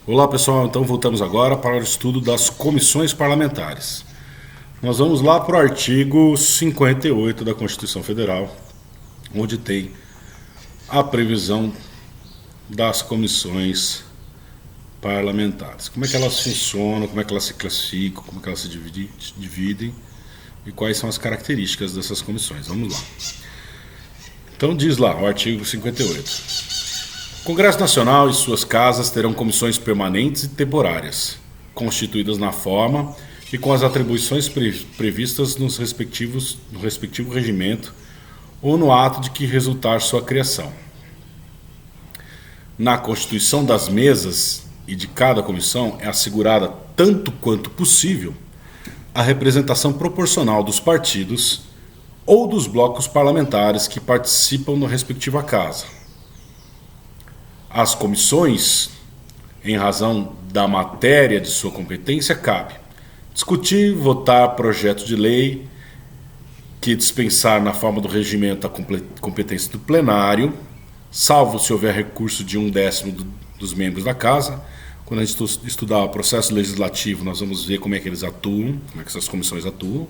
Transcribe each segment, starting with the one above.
Olá pessoal, então voltamos agora para o estudo das comissões parlamentares. Nós vamos lá para o artigo 58 da Constituição Federal, onde tem a previsão das comissões parlamentares. Como é que elas funcionam, como é que elas se classificam, como é que elas se dividem e quais são as características dessas comissões. Vamos lá. Então diz lá, o artigo 58. O Congresso Nacional e suas casas terão comissões permanentes e temporárias, constituídas na forma e com as atribuições previstas no respectivo regimento ou no ato de que resultar sua criação. Na constituição das mesas e de cada comissão é assegurada, tanto quanto possível, a representação proporcional dos partidos ou dos blocos parlamentares que participam na respectiva casa. As comissões, em razão da matéria de sua competência, cabe discutir e votar projeto de lei que dispensar na forma do regimento a competência do plenário, salvo se houver recurso de 1/10 dos membros da casa. Quando a gente estudar o processo legislativo, nós vamos ver como é que eles atuam, como é que essas comissões atuam.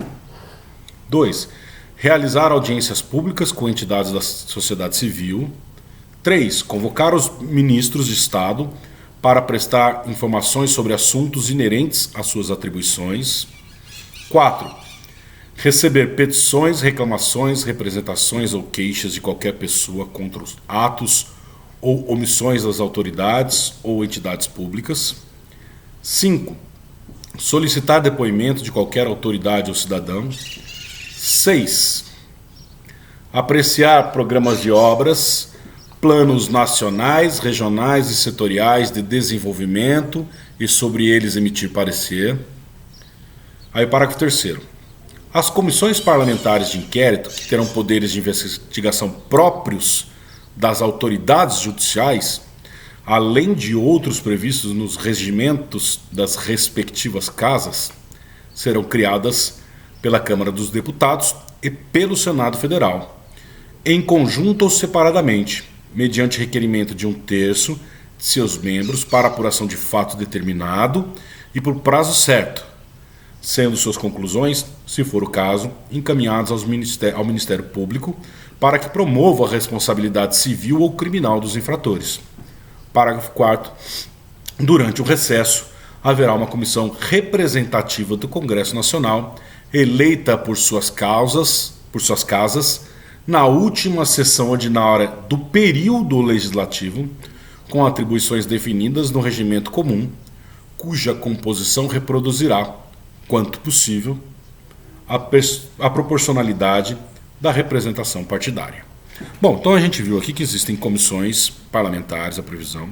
2. Realizar audiências públicas com entidades da sociedade civil. 3. Convocar os ministros de Estado para prestar informações sobre assuntos inerentes às suas atribuições. 4. Receber petições, reclamações, representações ou queixas de qualquer pessoa contra os atos ou omissões das autoridades ou entidades públicas. 5. Solicitar depoimento de qualquer autoridade ou cidadão. 6. Apreciar programas de obras, planos nacionais, regionais e setoriais de desenvolvimento e sobre eles emitir parecer. Aí o parágrafo 3º. As comissões parlamentares de inquérito, que terão poderes de investigação próprios das autoridades judiciais, além de outros previstos nos regimentos das respectivas casas, serão criadas pela Câmara dos Deputados e pelo Senado Federal, em conjunto ou separadamente, mediante requerimento de 1/3 de seus membros para apuração de fato determinado e por prazo certo, sendo suas conclusões, se for o caso, encaminhadas ao Ministério Público para que promova a responsabilidade civil ou criminal dos infratores. Parágrafo 4º. Durante o recesso, haverá uma comissão representativa do Congresso Nacional, eleita por suas casas, na última sessão ordinária do período legislativo, com atribuições definidas no regimento comum, cuja composição reproduzirá, quanto possível, a proporcionalidade da representação partidária. Bom, então a gente viu aqui que existem comissões parlamentares, a previsão,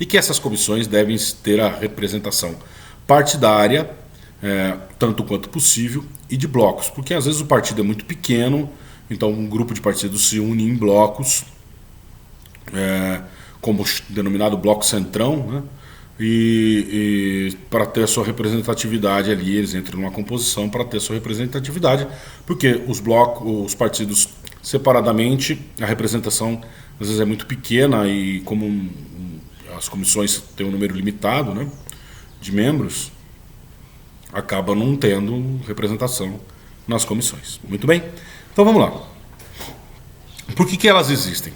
e que essas comissões devem ter a representação partidária, tanto quanto possível, e de blocos, porque às vezes o partido é muito pequeno. Então, um grupo de partidos se une em blocos, como denominado bloco centrão, né? E para ter a sua representatividade ali, eles entram numa composição para ter a sua representatividade, porque os partidos separadamente, a representação às vezes é muito pequena e como as comissões têm um número limitado, né, de membros, acaba não tendo representação nas comissões. Muito bem? Então vamos lá. Por que elas existem?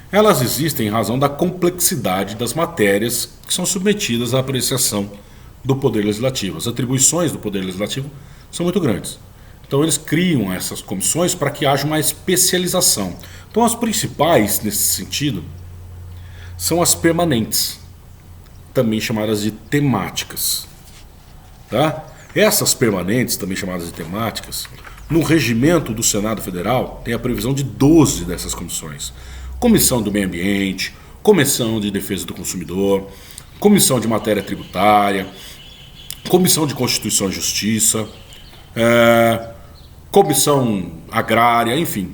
Elas existem em razão da complexidade das matérias que são submetidas à apreciação do Poder Legislativo. As atribuições do Poder Legislativo são muito grandes. Então eles criam essas comissões para que haja uma especialização. Então as principais nesse sentido são as permanentes, também chamadas de temáticas. Tá? Essas permanentes, também chamadas de temáticas, no regimento do Senado Federal tem a previsão de 12 dessas comissões. Comissão do Meio Ambiente, Comissão de Defesa do Consumidor, Comissão de Matéria Tributária, Comissão de Constituição e Justiça, Comissão Agrária, enfim.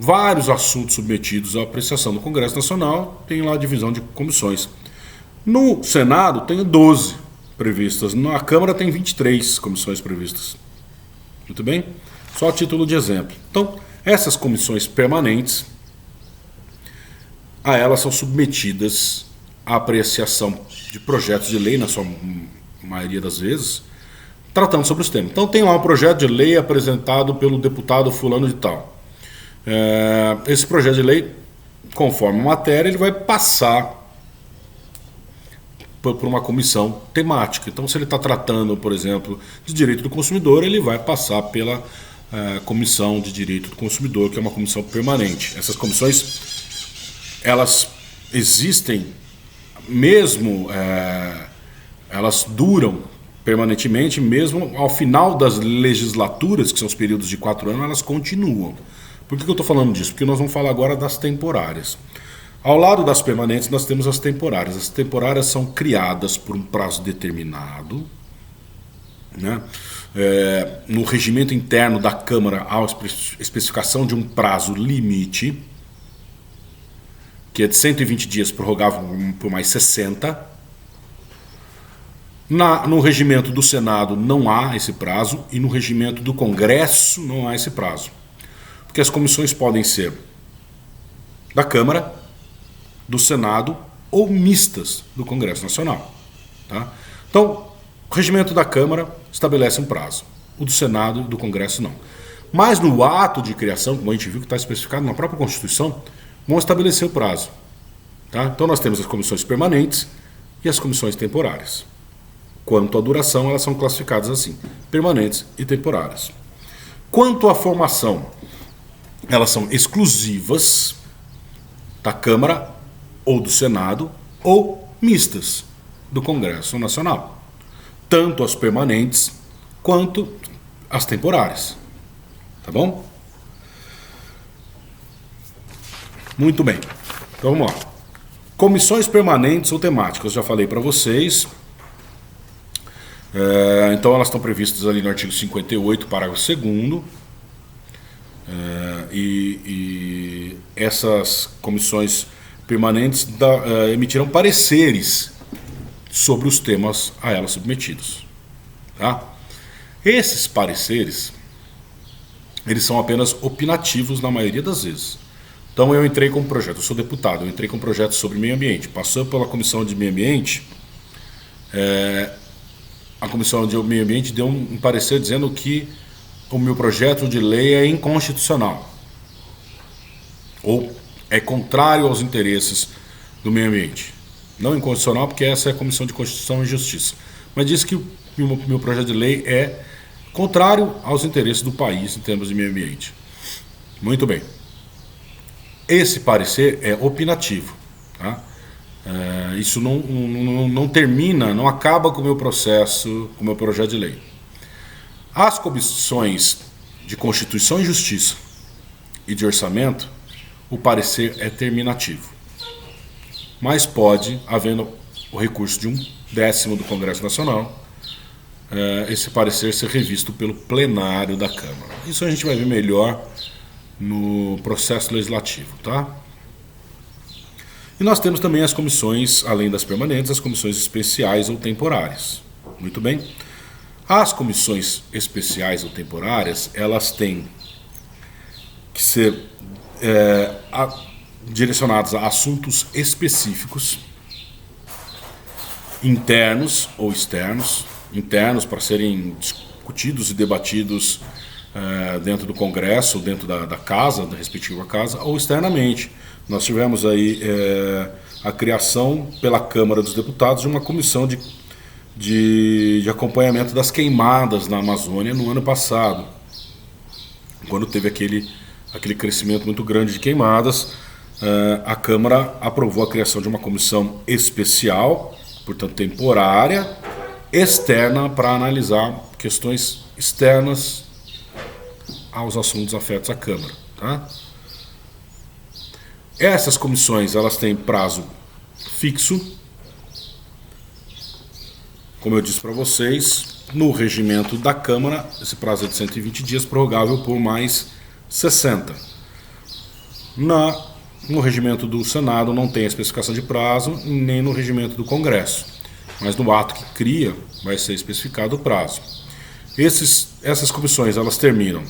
Vários assuntos submetidos à apreciação do Congresso Nacional, tem lá a divisão de comissões. No Senado tem 12 previstas, na Câmara tem 23 comissões previstas. Muito bem? Só a título de exemplo. Então, essas comissões permanentes, a elas são submetidas a apreciação de projetos de lei, na sua maioria das vezes, tratando sobre os temas. Então tem lá um projeto de lei apresentado pelo deputado fulano de tal. Esse projeto de lei, conforme a matéria, ele vai passar por uma comissão temática. Então, se ele está tratando, por exemplo, de direito do consumidor, ele vai passar pela comissão de direito do consumidor, que é uma comissão permanente. Essas comissões, elas existem mesmo, elas duram permanentemente, mesmo ao final das legislaturas, que são os períodos de 4 anos, elas continuam. Por que eu estou falando disso? Porque nós vamos falar agora das temporárias. Ao lado das permanentes, nós temos as temporárias. As temporárias são criadas por um prazo determinado, né? No regimento interno da Câmara há a especificação de um prazo limite, que é de 120 dias, prorrogável por mais 60. No regimento do Senado não há esse prazo, e no regimento do Congresso não há esse prazo. Porque as comissões podem ser da Câmara, do Senado ou mistas do Congresso Nacional. Tá? Então, o regimento da Câmara estabelece um prazo, o do Senado e do Congresso não. Mas no ato de criação, como a gente viu que está especificado na própria Constituição, vão estabelecer o prazo. Tá? Então nós temos as comissões permanentes e as comissões temporárias. Quanto à duração, elas são classificadas assim, permanentes e temporárias. Quanto à formação, elas são exclusivas da Câmara ou do Senado ou mistas do Congresso Nacional. Tanto as permanentes quanto as temporárias. Tá bom? Muito bem. Então vamos lá. Comissões permanentes ou temáticas, eu já falei para vocês. Então elas estão previstas ali no artigo 58, parágrafo 2º. E essas comissões permanentes emitirão pareceres sobre os temas a elas submetidos. Tá? Esses pareceres, eles são apenas opinativos na maioria das vezes. Então eu entrei com um projeto, eu sou deputado, eu entrei com um projeto sobre meio ambiente, passou pela comissão de meio ambiente, a comissão de meio ambiente deu um parecer dizendo que o meu projeto de lei é inconstitucional ou é contrário aos interesses do meio ambiente. Não inconstitucional, porque essa é a Comissão de Constituição e Justiça, mas diz que o meu projeto de lei é contrário aos interesses do país em termos de meio ambiente. Muito bem. Esse parecer é opinativo. Tá? Isso não termina, não acaba com o meu processo, com o meu projeto de lei. As comissões de Constituição e Justiça e de Orçamento, o parecer é terminativo. Mas pode, havendo o recurso de 1/10 do Congresso Nacional, esse parecer ser revisto pelo plenário da Câmara. Isso a gente vai ver melhor no processo legislativo, tá? E nós temos também as comissões, além das permanentes, as comissões especiais ou temporárias. Muito bem. As comissões especiais ou temporárias, elas têm que ser direcionadas a assuntos específicos, internos ou externos. Internos para serem discutidos e debatidos dentro do Congresso, dentro da casa, da respectiva casa, ou externamente. Nós tivemos aí a criação pela Câmara dos Deputados de uma comissão de acompanhamento das queimadas na Amazônia no ano passado, quando teve aquele crescimento muito grande de queimadas. A Câmara aprovou a criação de uma comissão especial, portanto temporária, externa, para analisar questões externas aos assuntos afetos à Câmara. Tá? Essas comissões, elas têm prazo fixo, como eu disse para vocês, no regimento da Câmara, esse prazo é de 120 dias, prorrogável por mais 60. No regimento do Senado não tem a especificação de prazo, nem no regimento do Congresso, mas no ato que cria vai ser especificado o prazo. Essas comissões, elas terminam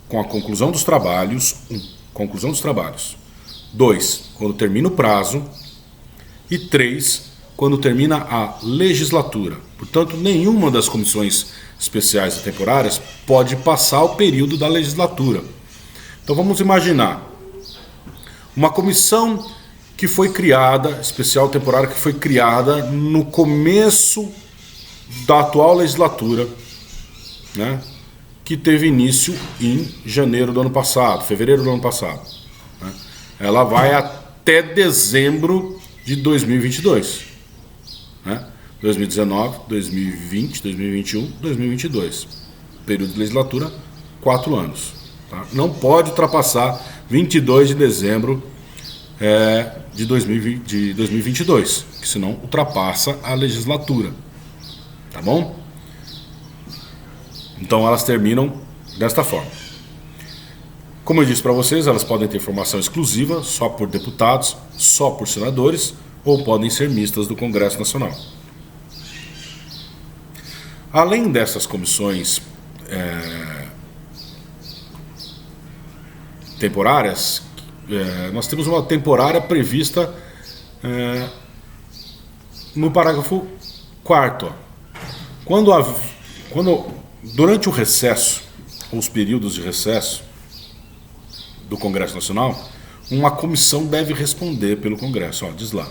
com a conclusão dos trabalhos, conclusão dos trabalhos. 2, quando termina o prazo. E 3, quando termina a legislatura. Portanto, nenhuma das comissões especiais e temporárias pode passar o período da legislatura. Então vamos imaginar uma comissão que foi criada, especial temporária, que foi criada no começo da atual legislatura, né, que teve início em janeiro do ano passado, fevereiro do ano passado, né? Ela vai até dezembro de 2022, né? 2019, 2020, 2021, 2022. Período de legislatura, 4 anos. Tá? Não pode ultrapassar 22 de dezembro de 2022, que senão ultrapassa a legislatura. Tá bom? Então elas terminam desta forma. Como eu disse para vocês, elas podem ter formação exclusiva, só por deputados, só por senadores, ou podem ser mistas do Congresso Nacional. Além dessas comissões temporárias, nós temos uma temporária prevista no parágrafo 4º. Durante o recesso, ou os períodos de recesso do Congresso Nacional, uma comissão deve responder pelo Congresso. Diz lá: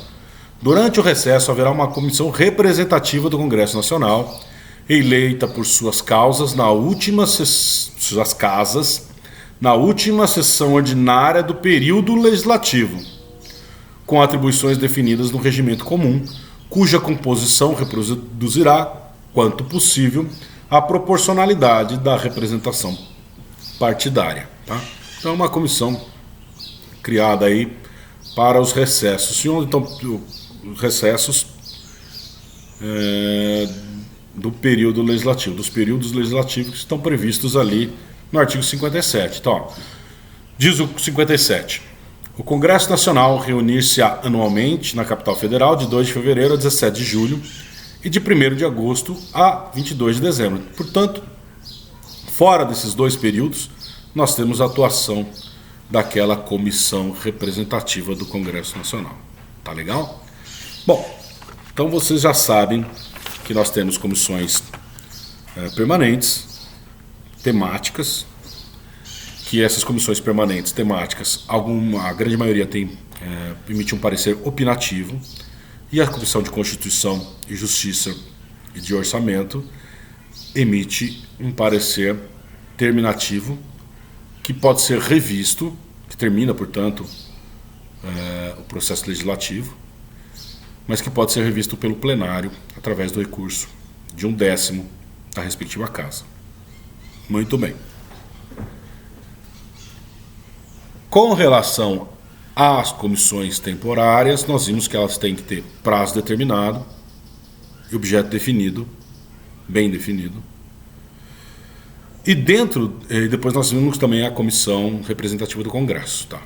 durante o recesso haverá uma comissão representativa do Congresso Nacional, eleita por suas casas na última sessão ordinária do período legislativo, com atribuições definidas no regimento comum, cuja composição reproduzirá, quanto possível, a proporcionalidade da representação partidária. Tá? Então é uma comissão criada aí para os recessos. Então, os recessos do período legislativo, dos períodos legislativos que estão previstos ali no artigo 57. Então, diz o 57. O Congresso Nacional reunir-se-á anualmente na capital federal de 2 de fevereiro a 17 de julho e de 1º de agosto a 22 de dezembro. Portanto, fora desses 2 períodos, nós temos a atuação daquela comissão representativa do Congresso Nacional. Tá legal? Bom, então vocês já sabem que nós temos comissões permanentes, temáticas, que essas comissões permanentes temáticas, a grande maioria emite um parecer opinativo, e a Comissão de Constituição e Justiça e de Orçamento emite um parecer terminativo, que pode ser revisto, que termina, portanto, o processo legislativo, mas que pode ser revisto pelo plenário através do recurso de 1/10 da respectiva casa. Muito bem. Com relação às comissões temporárias, nós vimos que elas têm que ter prazo determinado e objeto definido, bem definido. E depois nós vimos também a comissão representativa do Congresso. Tá?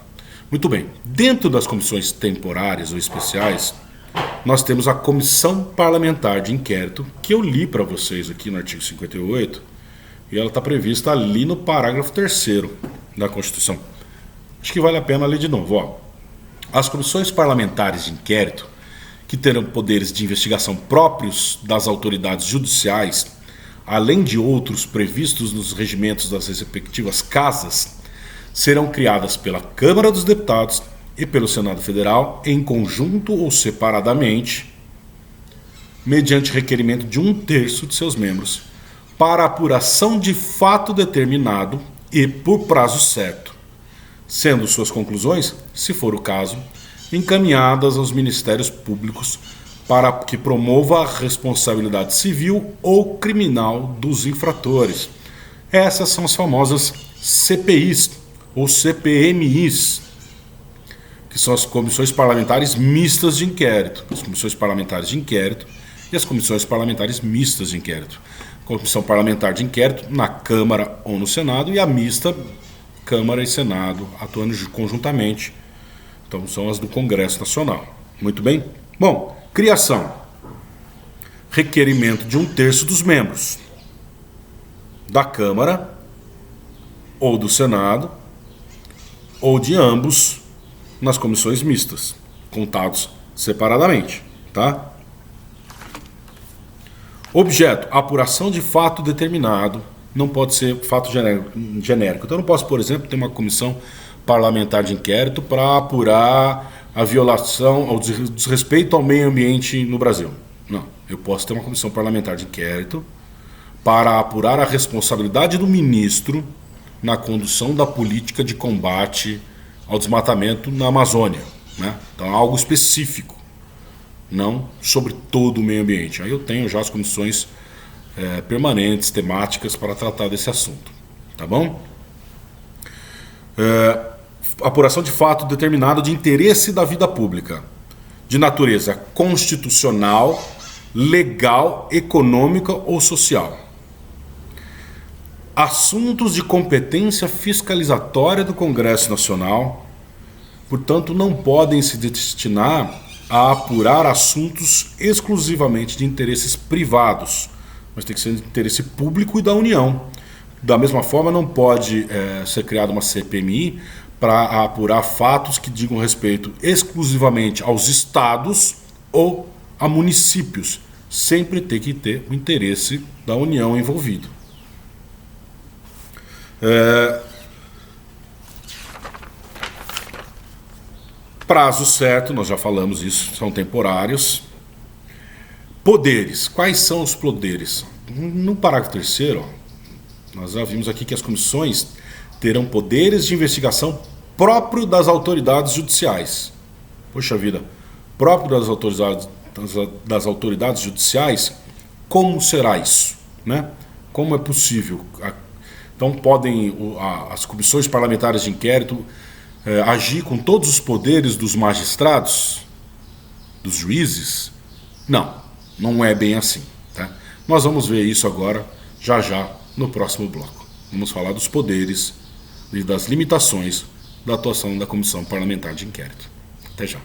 Muito bem. Dentro das comissões temporárias ou especiais, nós temos a Comissão Parlamentar de Inquérito, que eu li para vocês aqui no artigo 58, e ela está prevista ali no parágrafo 3º da Constituição. Acho que vale a pena ler de novo. As comissões parlamentares de inquérito, que terão poderes de investigação próprios das autoridades judiciais, além de outros previstos nos regimentos das respectivas casas, serão criadas pela Câmara dos Deputados e pelo Senado Federal, em conjunto ou separadamente, mediante requerimento de 1/3 de seus membros, para apuração de fato determinado e por prazo certo, sendo suas conclusões, se for o caso, encaminhadas aos Ministérios Públicos para que promova a responsabilidade civil ou criminal dos infratores. Essas são as famosas CPIs ou CPMIs, que são as comissões parlamentares mistas de inquérito. As comissões parlamentares de inquérito e as comissões parlamentares mistas de inquérito. Comissão parlamentar de inquérito na Câmara ou no Senado, e a mista, Câmara e Senado, atuando conjuntamente. Então são as do Congresso Nacional. Muito bem? Bom, criação. Requerimento de 1/3 dos membros da Câmara ou do Senado, ou de ambos nas comissões mistas, contados separadamente, tá? Objeto, apuração de fato determinado, não pode ser fato genérico. Então eu não posso, por exemplo, ter uma comissão parlamentar de inquérito para apurar a violação, o desrespeito ao meio ambiente no Brasil. Não, eu posso ter uma comissão parlamentar de inquérito para apurar a responsabilidade do ministro na condução da política de combate ao desmatamento na Amazônia, né? Então algo específico, não sobre todo o meio ambiente. Aí eu tenho já as comissões permanentes, temáticas para tratar desse assunto, tá bom? Apuração de fato determinado de interesse da vida pública, de natureza constitucional, legal, econômica ou social. Assuntos de competência fiscalizatória do Congresso Nacional, portanto, não podem se destinar a apurar assuntos exclusivamente de interesses privados, mas tem que ser de interesse público e da União. Da mesma forma, não pode ser criada uma CPMI para apurar fatos que digam respeito exclusivamente aos estados ou a municípios. Sempre tem que ter o interesse da União envolvido. Prazo certo, nós já falamos isso, são temporários. Poderes, quais são os poderes? No parágrafo 3º, nós já vimos aqui que as comissões terão poderes de investigação próprio das autoridades judiciais. Poxa vida, próprio das autoridades judiciais, como será isso, né? Como é possível? Então podem as comissões parlamentares de inquérito agir com todos os poderes dos magistrados, dos juízes? Não, não é bem assim, tá? Nós vamos ver isso agora, já no próximo bloco. Vamos falar dos poderes e das limitações da atuação da Comissão Parlamentar de Inquérito. Até já.